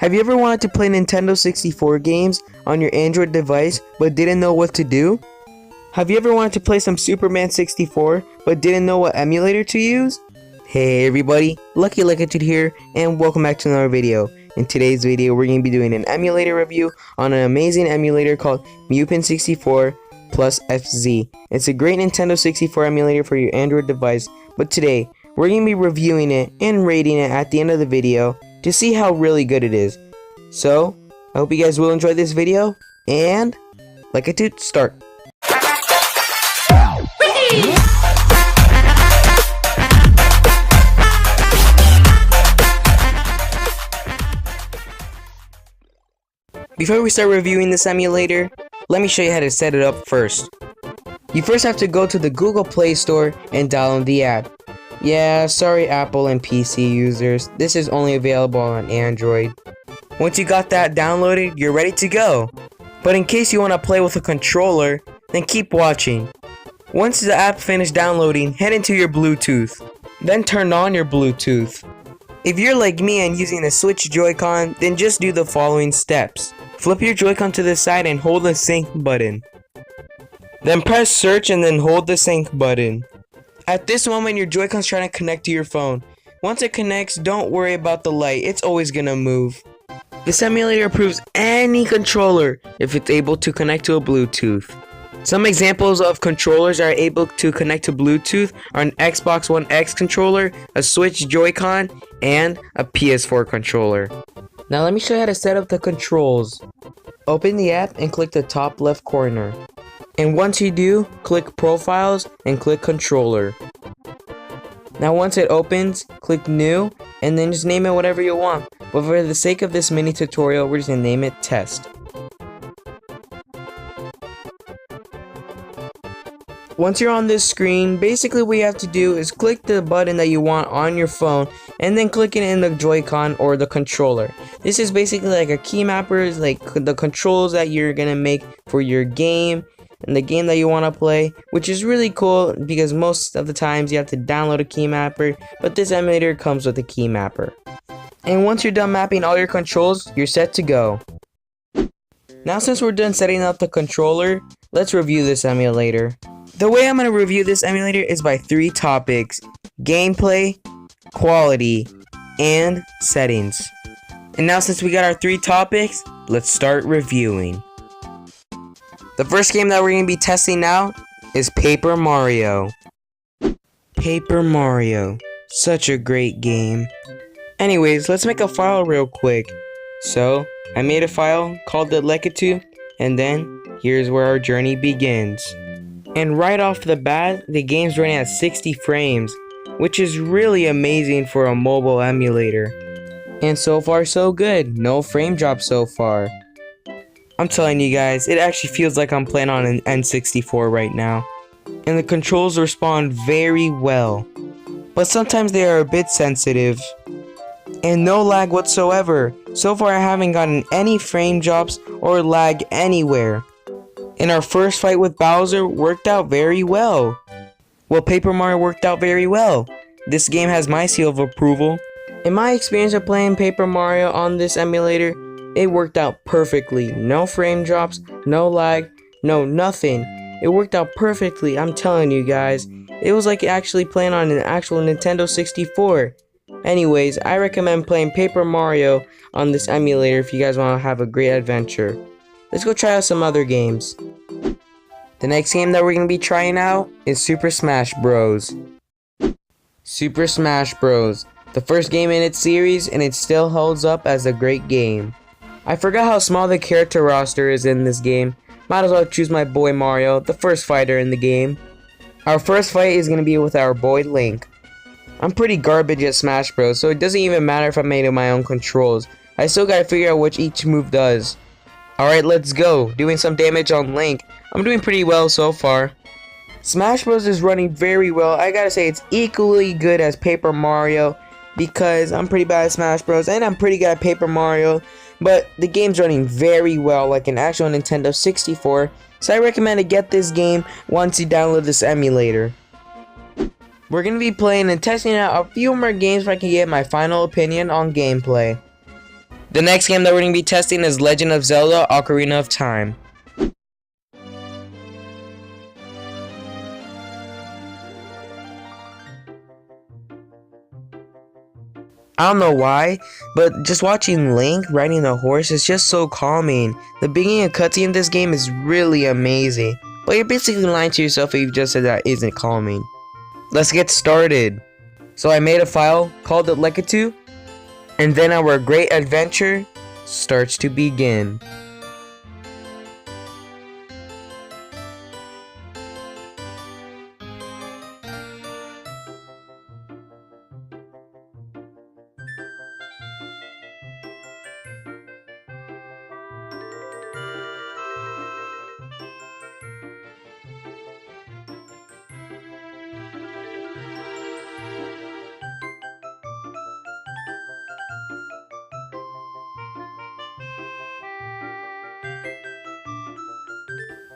Have you ever wanted to play Nintendo 64 games on your Android device but didn't know what to do? Have you ever wanted to play some Superman 64 but didn't know what emulator to use? Hey everybody, Lucky Dude here, and welcome back to another video. In today's video, we're going to be doing an emulator review on an amazing emulator called Mupen 64 plus FZ. It's a great Nintendo 64 emulator for your Android device, but today, we're going to be reviewing it and rating it at the end of the video to see how really good it is. So, I hope you guys will enjoy this video, and Lucky Dude, start. Before we start reviewing this emulator, let me show you how to set it up first. You first have to go to the Google Play Store and download the app. Yeah, sorry Apple and PC users, this is only available on Android. Once you got that downloaded, you're ready to go. But in case you want to play with a controller, then keep watching. Once the app finished downloading, head into your Bluetooth. Then turn on your Bluetooth. If you're like me and using a Switch Joy-Con, then just do the following steps. Flip your Joy-Con to the side and hold the sync button. Then press search and then hold the sync button. At this moment, your Joy-Con's trying to connect to your phone. Once it connects, don't worry about the light, it's always gonna move. This emulator approves any controller if it's able to connect to a Bluetooth. Some examples of controllers that are able to connect to Bluetooth are an Xbox One X controller, a Switch Joy-Con, and a PS4 controller. Now let me show you how to set up the controls. Open the app and click the top left corner. And once you do, click Profiles and click Controller. Now once it opens, click New and then just name it whatever you want. But for the sake of this mini tutorial, we're just going to name it Test. Once you're on this screen, basically what you have to do is click the button that you want on your phone and then click it in the Joy-Con or the controller. This is basically like a key mapper, it's like the controls that you're gonna make for your game and the game that you want to play, which is really cool because most of the times you have to download a key mapper, but this emulator comes with a key mapper. And once you're done mapping all your controls, you're set to go. Now since we're done setting up the controller, let's review this emulator. The way I'm going to review this emulator is by 3 topics: gameplay, quality, and settings. And now since we got our 3 topics, let's start reviewing. The first game that we're going to be testing now is Paper Mario. Paper Mario, such a great game. Anyways, let's make a file real quick. So, I made a file called the Lekatu, and then here's where our journey begins. And right off the bat, the game's running at 60 frames, which is really amazing for a mobile emulator. And so far so good, no frame drop so far. I'm telling you guys, it actually feels like I'm playing on an N64 right now. And the controls respond very well, but sometimes they are a bit sensitive. And no lag whatsoever. So far I haven't gotten any frame drops or lag anywhere. And our first fight with Bowser worked out very well. Well, Paper Mario worked out very well. This game has my seal of approval. In my experience of playing Paper Mario on this emulator, it worked out perfectly. No frame drops, no lag, no nothing. It worked out perfectly, I'm telling you guys. It was like actually playing on an actual Nintendo 64. Anyways, I recommend playing Paper Mario on this emulator if you guys want to have a great adventure. Let's go try out some other games. The next game that we're going to be trying out is Super Smash Bros. Super Smash Bros. The first game in its series, and it still holds up as a great game. I forgot how small the character roster is in this game. Might as well choose my boy Mario, the first fighter in the game. Our first fight is going to be with our boy Link. I'm pretty garbage at Smash Bros, so it doesn't even matter if I made my own controls. I still gotta figure out what each move does. Alright, let's go. Doing some damage on Link. I'm doing pretty well so far. Smash Bros is running very well. I gotta say it's equally good as Paper Mario because I'm pretty bad at Smash Bros and I'm pretty good at Paper Mario, but the game's running very well like an actual Nintendo 64, so I recommend to get this game once you download this emulator. We're going to be playing and testing out a few more games where I can get my final opinion on gameplay. The next game that we're going to be testing is Legend of Zelda Ocarina of Time. I don't know why, but just watching Link riding a horse is just so calming. The beginning of cutscene in this game is really amazing, but you're basically lying to yourself if you just said that isn't calming. Let's get started. So I made a file, called it Lekatu, and then our great adventure starts to begin.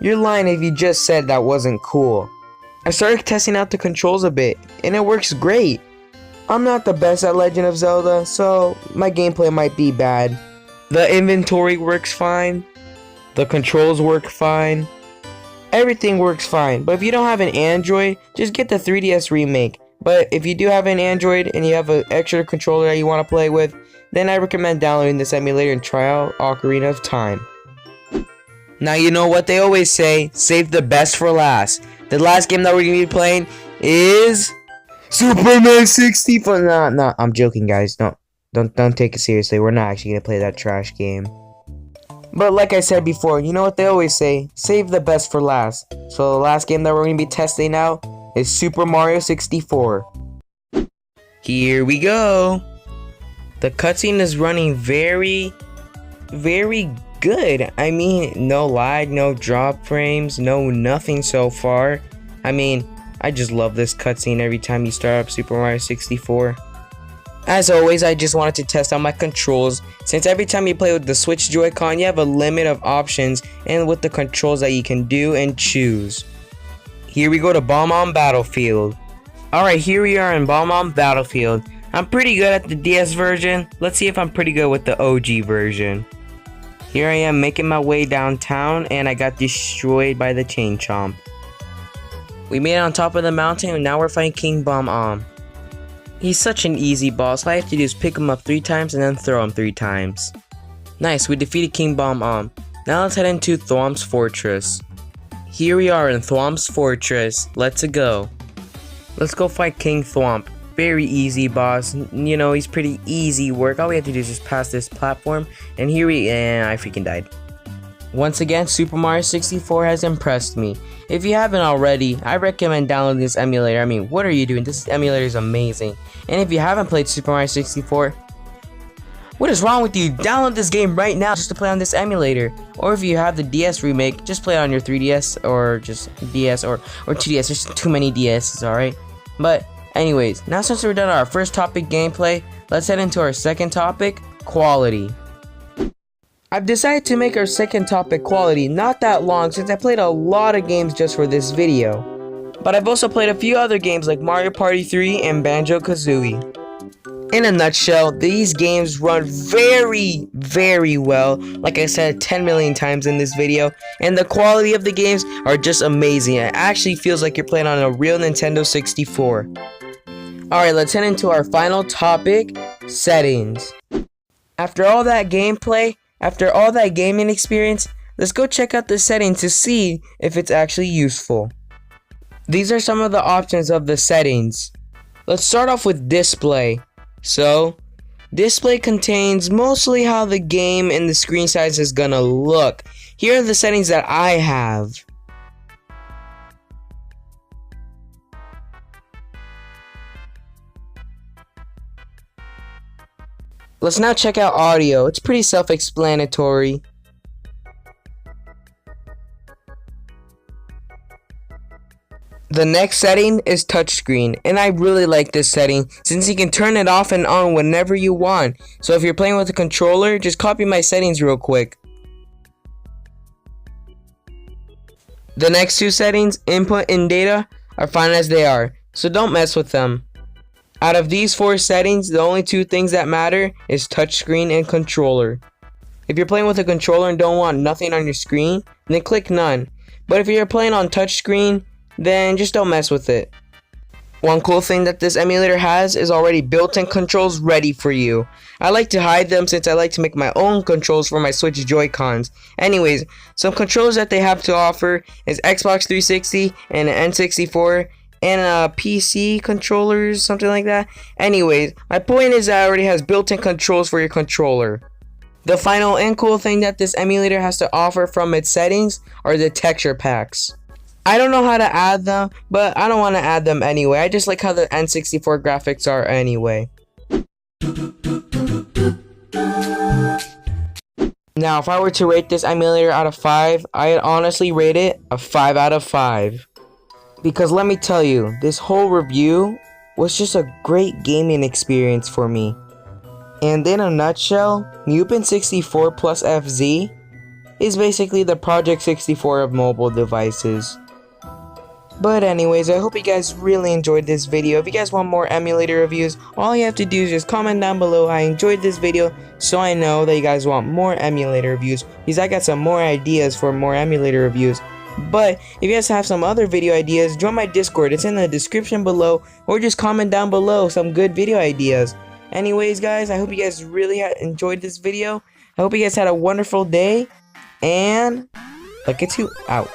You're lying if you just said that wasn't cool. I started testing out the controls a bit, and it works great. I'm not the best at Legend of Zelda, so my gameplay might be bad. The inventory works fine. The controls work fine. Everything works fine, but if you don't have an Android, just get the 3DS remake. But if you do have an Android and you have an extra controller that you want to play with, then I recommend downloading this emulator and try out Ocarina of Time. Now you know what they always say, save the best for last. The last game that we're going to be playing is Super Mario 64. No, I'm joking, guys. Don't take it seriously. We're not actually going to play that trash game. But like I said before, you know what they always say, save the best for last. So the last game that we're going to be testing out is Super Mario 64. Here we go. The cutscene is running very good. I mean, no lag, no drop frames, no nothing so far. I mean, I just love this cutscene every time you start up Super Mario 64. As always, I just wanted to test out my controls, since every time you play with the Switch Joy-Con, you have a limit of options and with the controls that you can do and choose. Here we go to Bomb Battlefield. Alright, here we are in Bomb Battlefield. I'm pretty good at the DS version. Let's see if I'm pretty good with the OG version. Here I am making my way downtown, and I got destroyed by the Chain Chomp. We made it on top of the mountain, and now we're fighting King Bomb. He's such an easy boss. All I have to do is pick him up 3 times and then throw him 3 times. Nice, we defeated King Bomb. Now let's head into Thwomp's Fortress. Here we are in Thwomp's Fortress. Let's go. Let's go fight King Thwomp. Very easy boss, you know, he's pretty easy work. All we have to do is just pass this platform, and I freaking died. Once again, Super Mario 64 has impressed me. If you haven't already, I recommend downloading this emulator. I mean, what are you doing? This emulator is amazing. And if you haven't played Super Mario 64, what is wrong with you? Download this game right now just to play on this emulator. Or if you have the DS remake, just play it on your 3DS or just DS or 2DS. There's too many DSs, alright? But anyways, now since we're done our first topic, gameplay, let's head into our second topic, quality. I've decided to make our second topic, quality, not that long since I played a lot of games just for this video. But I've also played a few other games like Mario Party 3 and Banjo-Kazooie. In a nutshell, these games run very well, like I said 10 million times in this video, and the quality of the games are just amazing. It actually feels like you're playing on a real Nintendo 64. Alright, let's head into our final topic, settings. After all that gameplay, after all that gaming experience, let's go check out the settings to see if it's actually useful. These are some of the options of the settings. Let's start off with display. So, display contains mostly how the game and the screen size is gonna look. Here are the settings that I have. Let's now check out audio. It's pretty self-explanatory. The next setting is touchscreen, and I really like this setting since you can turn it off and on whenever you want. So if you're playing with a controller, just copy my settings real quick. The next 2 settings, input and data, are fine as they are, so don't mess with them. Out of these 4 settings, the only 2 things that matter is touchscreen and controller. If you're playing with a controller and don't want nothing on your screen, then click none. But if you're playing on touchscreen, then just don't mess with it. One cool thing that this emulator has is already built-in controls ready for you. I like to hide them since I like to make my own controls for my Switch Joy-Cons. Anyways, some controls that they have to offer is Xbox 360 and an N64 and PC controllers, something like that. Anyways, my point is that it already has built-in controls for your controller. The final and cool thing that this emulator has to offer from its settings are the texture packs. I don't know how to add them, but I don't want to add them anyway. I just like how the N64 graphics are anyway. Now, if I were to rate this emulator out of 5, I'd honestly rate it a 5 out of 5. Because let me tell you, this whole review was just a great gaming experience for me. And in a nutshell, Mupen 64 plus FZ is basically the Project 64 of mobile devices. But anyways, I hope you guys really enjoyed this video. If you guys want more emulator reviews, all you have to do is just comment down below I enjoyed this video, so I know that you guys want more emulator reviews, because I got some more ideas for more emulator reviews. But if you guys have some other video ideas, join my Discord. It's in the description below, or just comment down below some good video ideas. Anyways, guys, I hope you guys really enjoyed this video. I hope you guys had a wonderful day, and Lucky2 out.